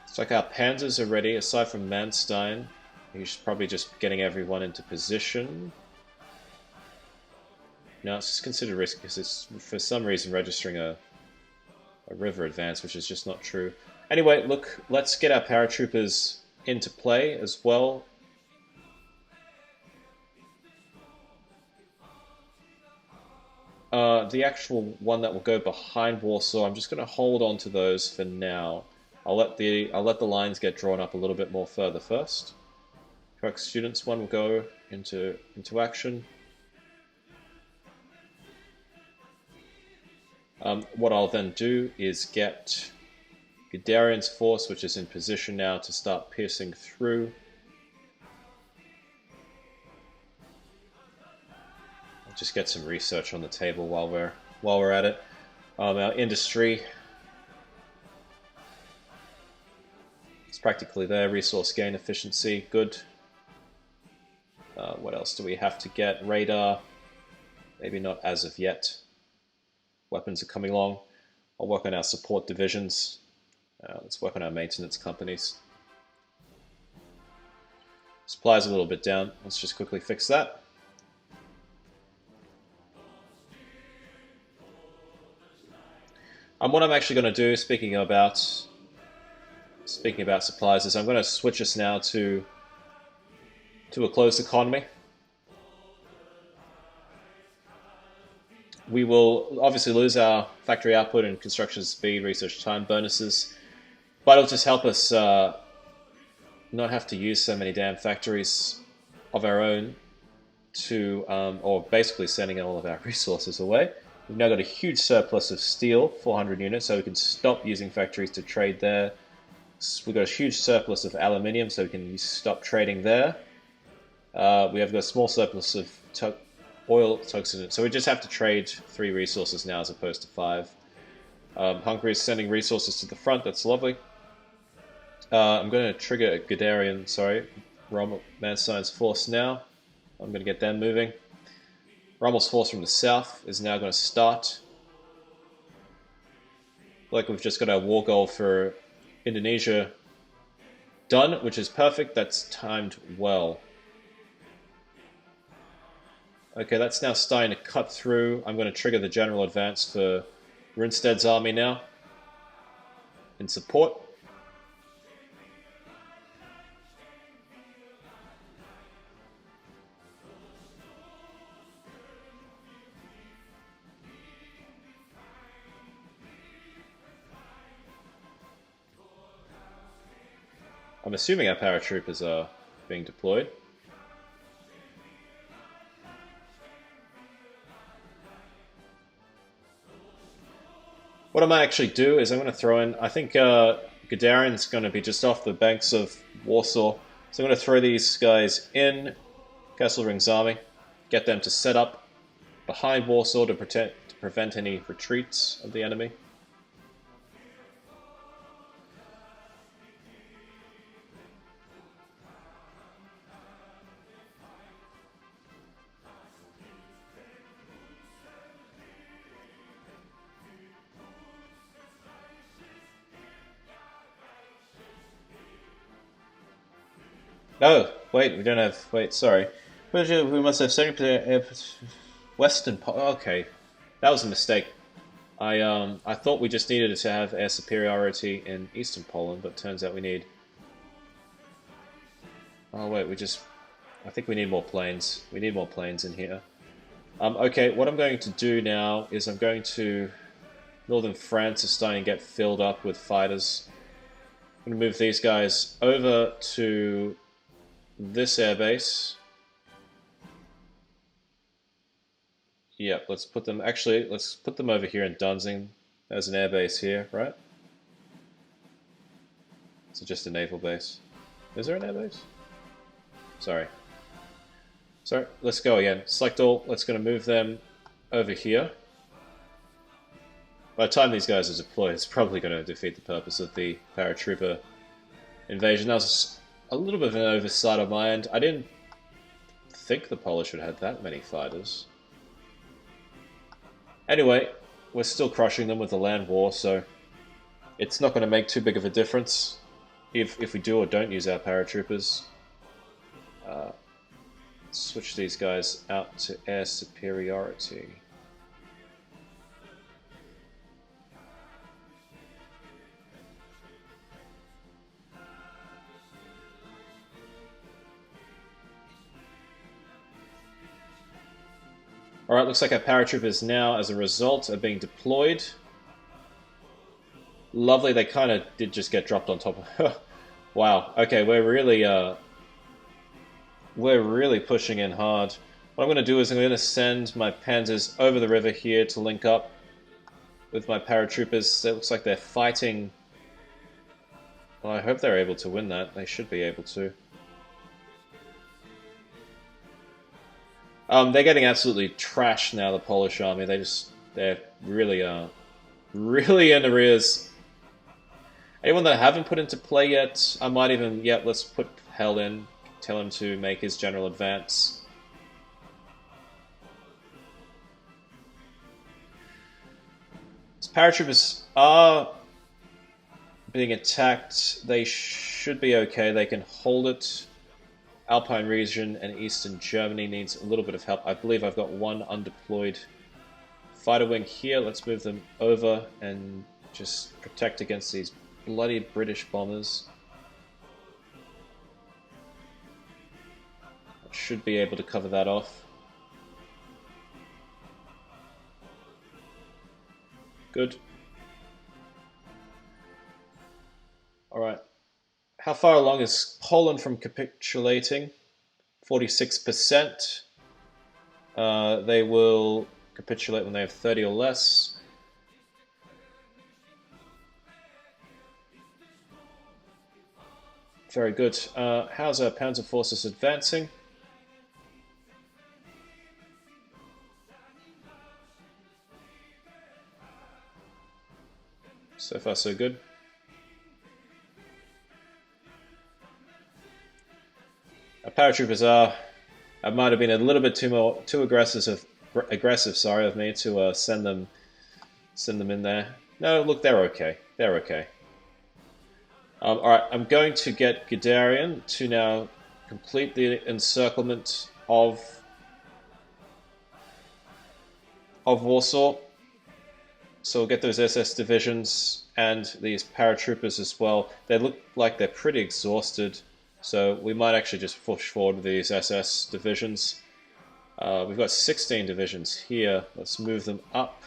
it's like our panzers are ready, aside from Manstein. He's probably just getting everyone into position. No, it's just considered risky because it's for some reason registering a river advance, which is just not true. Anyway, look, let's get our paratroopers into play as well. The actual one that will go behind Warsaw, I'm just going to hold on to those for now. I'll let the lines get drawn up a little bit more further first. Truck students one will go into action. What I'll then do is get Guderian's force, which is in position now, to start piercing through. I'll just get some research on the table while we're at it. Our industry, it's practically there. Resource gain efficiency, good. What else do we have to get? Radar, maybe not as of yet. Weapons are coming along. I'll work on our support divisions. Let's work on our maintenance companies. Supply's a little bit down. Let's just quickly fix that. What I'm actually going to do, speaking about supplies, is I'm going to switch us now to a closed economy. We will obviously lose our factory output and construction speed, research time bonuses, but it'll just help us not have to use so many damn factories of our own to, or basically sending all of our resources away. We've now got a huge surplus of steel, 400 units, so we can stop using factories to trade there. We've got a huge surplus of aluminium, so we can stop trading there. We have got a small surplus of oil, tungsten, so we just have to trade 3 resources now as opposed to 5. Hungary is sending resources to the front, that's lovely. I'm going to trigger a Guderian, Manstein's force now. I'm going to get them moving. Rommel's force from the south is now going to start. Like we've just got our war goal for Indonesia done, which is perfect. That's timed well. Okay, that's now starting to cut through. I'm going to trigger the general advance for Rundsted's army now in support. I'm assuming our paratroopers are being deployed. What I might actually do is I'm going to throw in, I think Guderian's going to be just off the banks of Warsaw. So I'm going to throw these guys in Kesselring's army, get them to set up behind Warsaw to prevent any retreats of the enemy. Oh, wait, we don't have... Wait, sorry. We must have 70% Western... Okay, that was a mistake. I thought we just needed to have air superiority in Eastern Poland, but turns out we need... Oh, wait, I think we need more planes. We need more planes in here. Okay, what I'm going to do now is I'm going to... Northern France is starting to get filled up with fighters. I'm going to move these guys over to... this airbase. Yep, let's put them over here in Danzig. There's an airbase here, right? So just a naval base. Is there an airbase? Sorry, let's go again. Select all. Let's going to move them over here. By the time these guys are deployed, it's probably going to defeat the purpose of the paratrooper invasion. That was a little bit of an oversight on my end. I didn't think the Polish would have that many fighters. Anyway, we're still crushing them with the land war, so it's not going to make too big of a difference if we do or don't use our paratroopers. Switch these guys out to air superiority. Alright, looks like our paratroopers now, as a result, are being deployed. Lovely, they kind of did just get dropped on top of... Wow, okay, we're really pushing in hard. What I'm going to do is I'm going to send my panzers over the river here to link up with my paratroopers. It looks like they're fighting... Well, I hope they're able to win that. They should be able to. They're getting absolutely trashed now, the Polish army. They're really in arrears. Anyone that I haven't put into play yet, I might even, let's put Hell in, tell him to make his general advance. Let's Paratroopers are being attacked. They should be okay. They can hold it. Alpine region and eastern Germany needs a little bit of help. I believe I've got one undeployed fighter wing here. Let's move them over and just protect against these bloody British bombers. Should be able to cover that off. Good. Alright. How far along is Poland from capitulating? 46%. They will capitulate when they have 30 or less. Very good. How's our Panzer forces advancing? So far, so good. Our paratroopers are. I might have been a little bit too aggressive. Sorry, of me to send them in there. No, look, they're okay. They're okay. All right, I'm going to get Guderian to now complete the encirclement of Warsaw. So we'll get those SS divisions and these paratroopers as well. They look like they're pretty exhausted, so we might actually just push forward with these SS divisions. We've got 16 divisions here. Let's move them up.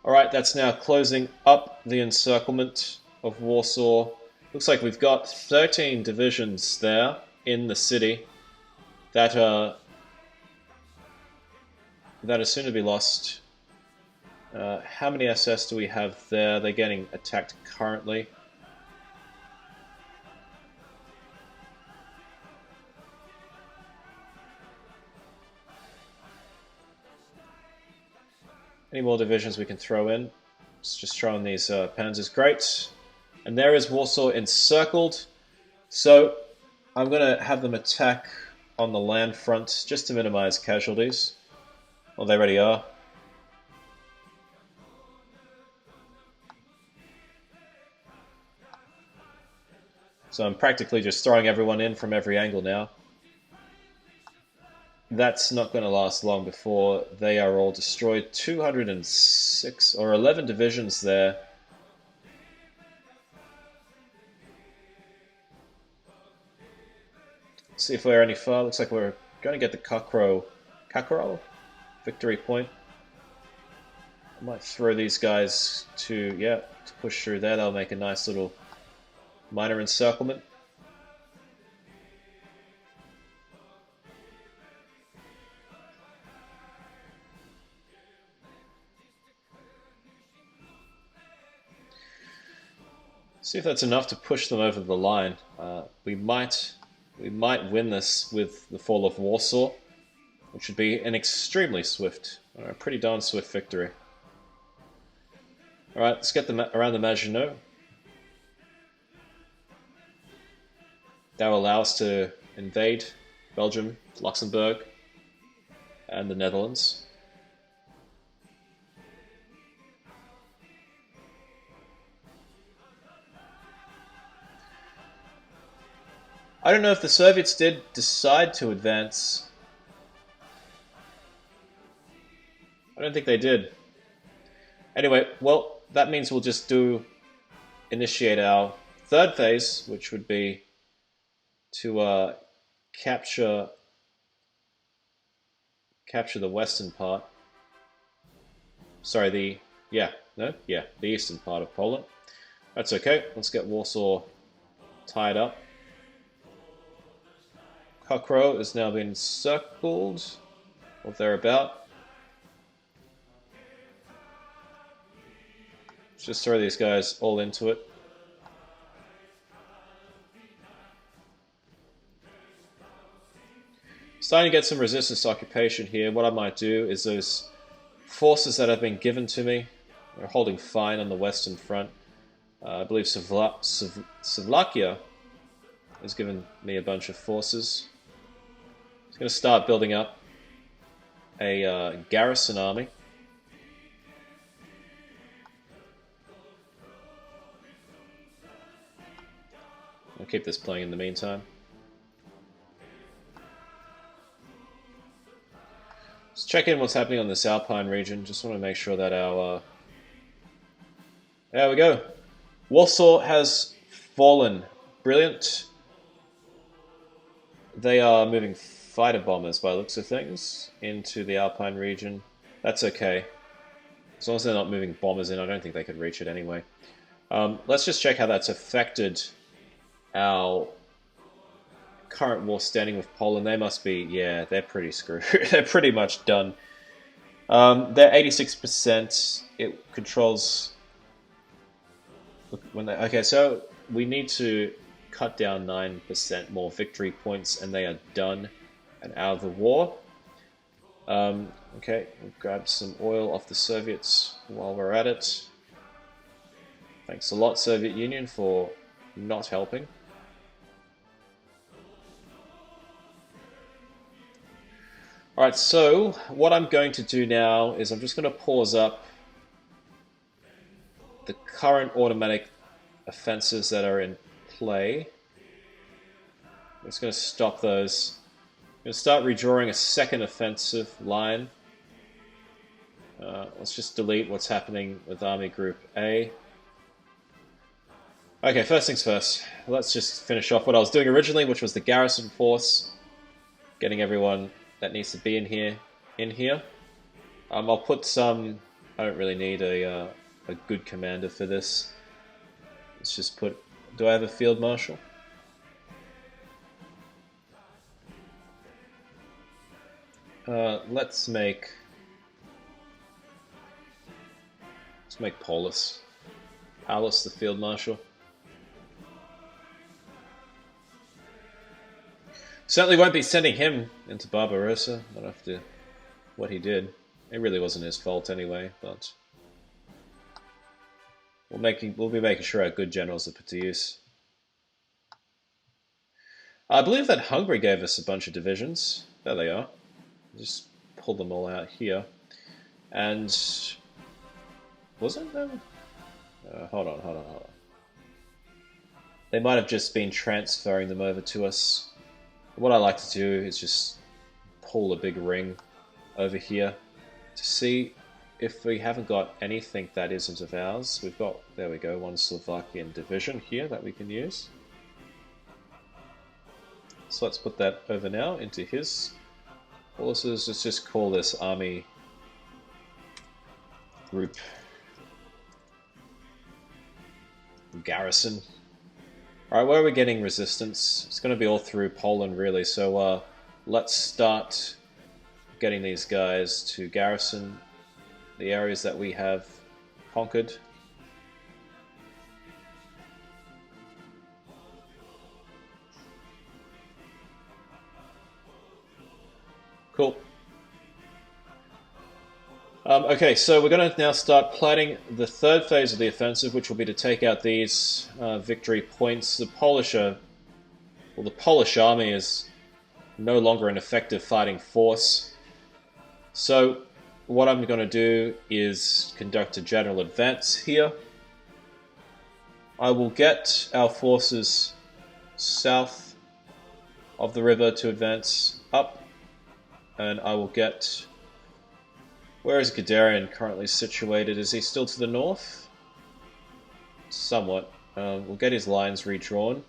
Alright, that's now closing up the encirclement of Warsaw. Looks like we've got 13 divisions there in the city that are soon to be lost. How many SS do we have there? They're getting attacked currently. Any more divisions we can throw in? Let's just throw in these panzers. Great. And there is Warsaw encircled. So I'm going to have them attack on the land front just to minimize casualties. Well, they already are. So I'm practically just throwing everyone in from every angle now. That's not going to last long before they are all destroyed. 206 or 11 divisions there. See if we're any far. Looks like we're going to get the Kakarol victory point. I might throw these guys to push through there. They'll make a nice little minor encirclement. See if that's enough to push them over the line. We might win this with the fall of Warsaw, which would be an extremely swift, a pretty darn swift victory. All right, let's get them around the Maginot. That will allow us to invade Belgium, Luxembourg, and the Netherlands. I don't know if the Soviets did decide to advance. I don't think they did. Anyway, well, that means we'll just initiate our third phase, which would be to capture the western part. Sorry, the eastern part of Poland. That's okay. Let's get Warsaw tied up. Cockrow has now been encircled, or thereabout. Let's just throw these guys all into it. Starting to get some resistance to occupation here. What I might do is those forces that have been given to me are holding fine on the western front. I believe Slovakia has given me a bunch of forces. He's going to start building up a garrison army. I'll keep this playing in the meantime. Let's check in what's happening on this Alpine region. Just want to make sure that our... there we go. Warsaw has fallen. Brilliant. They are moving fighter bombers, by the looks of things, into the Alpine region. That's okay. As long as they're not moving bombers in, I don't think they could reach it anyway. Let's just check how that's affected our current war standing with Poland. They must be, yeah, they're pretty screwed. They're pretty much done. They're 86%. It controls... Look, when they, okay, so we need to cut down 9% more victory points, and they are done and out of the war. Okay, we'll grab some oil off the Soviets while we're at it. Thanks a lot, Soviet Union, for not helping. Alright, so what I'm going to do now is I'm just going to pause up the current automatic offensives that are in play. I'm just going to stop those. I'm going to start redrawing a second offensive line. Let's just delete what's happening with Army Group A. Okay, first things first. Let's just finish off what I was doing originally, which was the garrison force. Getting everyone that needs to be in here. I'll put some... I don't really need a good commander for this. Let's just put... Do I have a field marshal? Let's make Paulus. Paulus the field marshal. Certainly won't be sending him into Barbarossa, not after what he did. It really wasn't his fault anyway, but we'll be making sure our good generals are put to use. I believe that Hungary gave us a bunch of divisions. There they are. Just pull them all out here. And wasn't them? Hold on. They might have just been transferring them over to us. What I like to do is just pull a big ring over here to see if we haven't got anything that isn't of ours. We've got, there we go, one Slovakian division here that we can use. So let's put that over now into his forces. Let's just call this Army Group Garrison. Alright, where are we getting resistance? It's going to be all through Poland, really, so let's start getting these guys to garrison the areas that we have conquered. Cool. Okay, so we're going to now start planning the third phase of the offensive, which will be to take out these victory points. The Polish army is no longer an effective fighting force. So what I'm going to do is conduct a general advance here. I will get our forces south of the river to advance up, and I will get... Where is Guderian currently situated? Is he still to the north? Somewhat. We'll get his lines redrawn.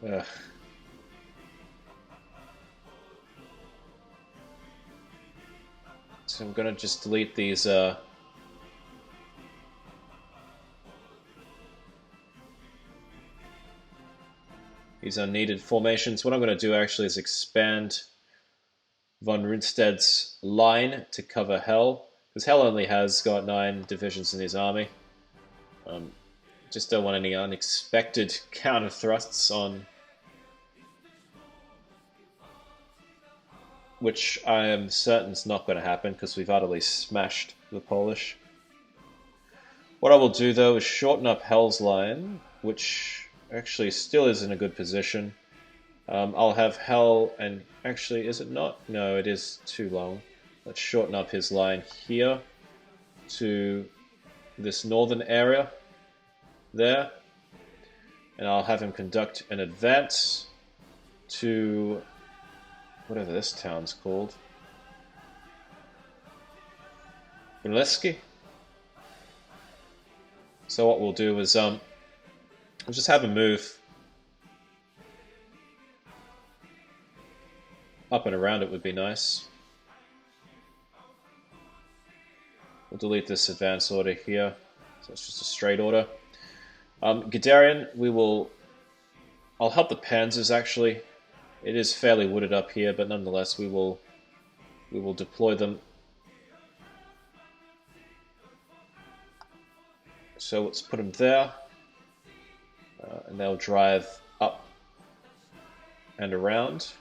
Ugh. So I'm going to just delete these unneeded formations. What I'm going to do actually is expand von Rundstedt's line to cover Hell, because Hell only has got 9 divisions in his army. Just don't want any unexpected counter thrusts on, which I am certain is not going to happen because we've utterly smashed the Polish. What I will do though is shorten up Hell's line, which actually still is in a good position. I'll have Hell, and actually, is it not? No, it is too long. Let's shorten up his line here to this northern area there, and I'll have him conduct an advance to whatever this town's called. Brzezinski. So what we'll do is we'll just have him move up and around. It would be nice. We'll delete this advance order here, so it's just a straight order. Guderian, I'll help the panzers actually. It is fairly wooded up here, but nonetheless we will deploy them. So let's put them there, and they'll drive up and around.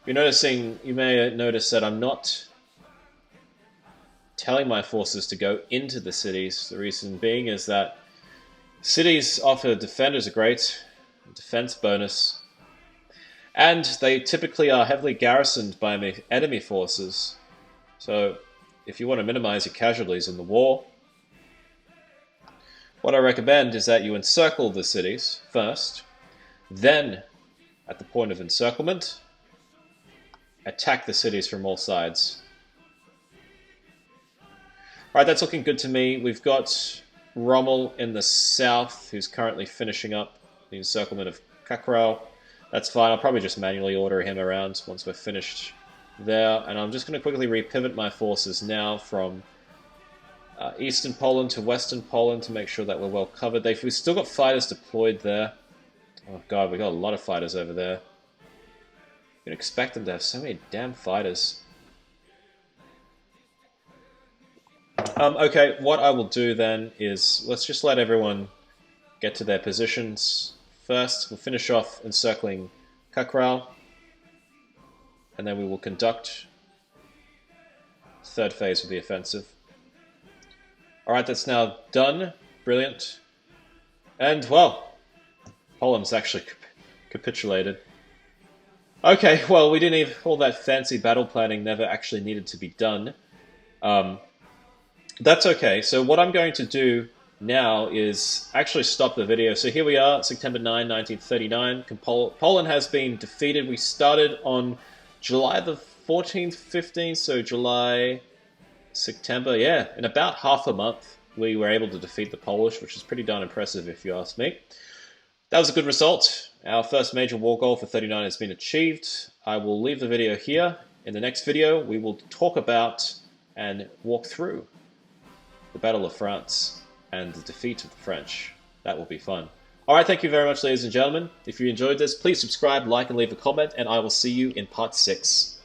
You may notice that I'm not telling my forces to go into the cities. The reason being is that cities offer defenders a great defense bonus, and they typically are heavily garrisoned by enemy forces. So if you want to minimize your casualties in the war, what I recommend is that you encircle the cities first, then at the point of encirclement, attack the cities from all sides. Alright, that's looking good to me. We've got Rommel in the south, who's currently finishing up the encirclement of Kakrau. That's fine, I'll probably just manually order him around once we're finished there. And I'm just going to quickly repivot my forces now from eastern Poland to western Poland to make sure that we're well covered. We've still got fighters deployed there. Oh god, we've got a lot of fighters over there. You'd expect them to have so many damn fighters. Okay, what I will do then is let's just let everyone get to their positions first. We'll finish off encircling Kakrau, and then we will conduct the third phase of the offensive. Alright, that's now done. Brilliant. And, well, Poland's actually capitulated. Okay, well, we didn't even... all that fancy battle planning never actually needed to be done. That's okay. So what I'm going to do now is actually stop the video. So here we are, September 9, 1939. Poland has been defeated. We started on July the 14th, 15th, so July, September. Yeah, in about half a month, we were able to defeat the Polish, which is pretty darn impressive if you ask me. That was a good result. Our first major war goal for 39 has been achieved. I will leave the video here. In the next video, we will talk about and walk through the Battle of France and the defeat of the French. That will be fun. Alright, thank you very much, ladies and gentlemen. If you enjoyed this, please subscribe, like, and leave a comment, and I will see you in part 6.